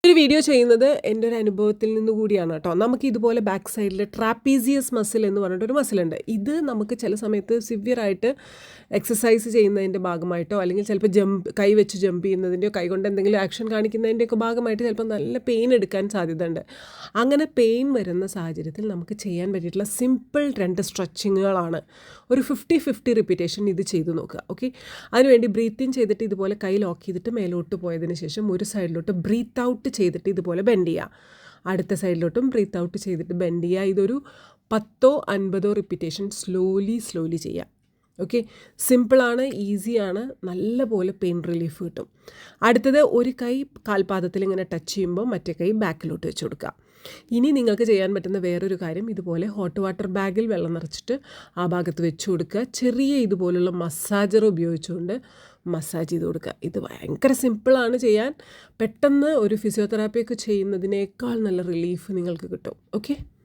ഒരു വീഡിയോ ചെയ്യുന്നത് എൻ്റെ ഒരു അനുഭവത്തിൽ നിന്ന് കൂടിയാണ് കേട്ടോ. നമുക്ക് ഇതുപോലെ ബാക്ക് സൈഡിൽ ട്രാപ്പീസിയസ് മസിൽ എന്ന് പറഞ്ഞിട്ടൊരു മസിലുണ്ട്. ഇത് നമുക്ക് ചില സമയത്ത് സിവിയറായിട്ട് എക്സസൈസ് ചെയ്യുന്നതിൻ്റെ ഭാഗമായിട്ടോ അല്ലെങ്കിൽ ചിലപ്പോൾ കൈ വെച്ച് ജമ്പ് ചെയ്യുന്നതിൻ്റെയോ കൈ കൊണ്ട് എന്തെങ്കിലും ആക്ഷൻ കാണിക്കുന്നതിൻ്റെയൊക്കെ ഭാഗമായിട്ട് ചിലപ്പോൾ നല്ല പെയിൻ എടുക്കാൻ സാധ്യതയുണ്ട്. അങ്ങനെ പെയിൻ വരുന്ന സാഹചര്യത്തിൽ നമുക്ക് ചെയ്യാൻ പറ്റിയിട്ടുള്ള സിമ്പിൾ 2 സ്ട്രെച്ചിങ്ങുകളാണ്. ഒരു 50-50 റിപ്പീറ്റേഷൻ ഇത് ചെയ്ത് നോക്കുക. ഓക്കെ, അതിനുവേണ്ടി ബ്രീത്ത് ഇൻ ചെയ്തിട്ട് ഇതുപോലെ കൈ ലോക്ക് ചെയ്തിട്ട് മേലോട്ട് പോയതിന് ശേഷം ഒരു സൈഡിലോട്ട് ബ്രീത്ത് ഔട്ട് ചെയ്തിട്ട് ഇതുപോലെ ബെൻഡ് ചെയ്യുക. അടുത്ത സൈഡിലോട്ടും ബ്രീത്ത് ഔട്ട് ചെയ്തിട്ട് ബെൻഡ് ചെയ്യുക. ഇതൊരു 10-50 റിപ്പീറ്റേഷൻ സ്ലോലി ചെയ്യുക. ഓക്കെ, സിമ്പിളാണ്, ഈസിയാണ്, നല്ല പോലെ പെയിൻ റിലീഫ് കിട്ടും. അടുത്തത്, ഒരു കൈ കാൽപാദത്തിൽ ഇങ്ങനെ ടച്ച് ചെയ്യുമ്പോൾ മറ്റേ കൈ ബാക്കിലോട്ട് വെച്ച് കൊടുക്കുക. ഇനി നിങ്ങൾക്ക് ചെയ്യാൻ പറ്റുന്ന വേറൊരു കാര്യം, ഇതുപോലെ ഹോട്ട് വാട്ടർ ബാഗിൽ വെള്ളം നിറച്ചിട്ട് ആ ഭാഗത്ത് വെച്ച് കൊടുക്കുക. ചെറിയ ഇതുപോലുള്ള മസാജർ ഉപയോഗിച്ചുകൊണ്ട് മസാജ് ചെയ്ത് കൊടുക്കുക. ഇത് ഭയങ്കര സിമ്പിളാണ് ചെയ്യാൻ. പെട്ടെന്ന് ഒരു ഫിസിയോതെറാപ്പിയൊക്കെ ചെയ്യുന്നതിനേക്കാൾ നല്ല റിലീഫ് നിങ്ങൾക്ക് കിട്ടും. ഓക്കെ.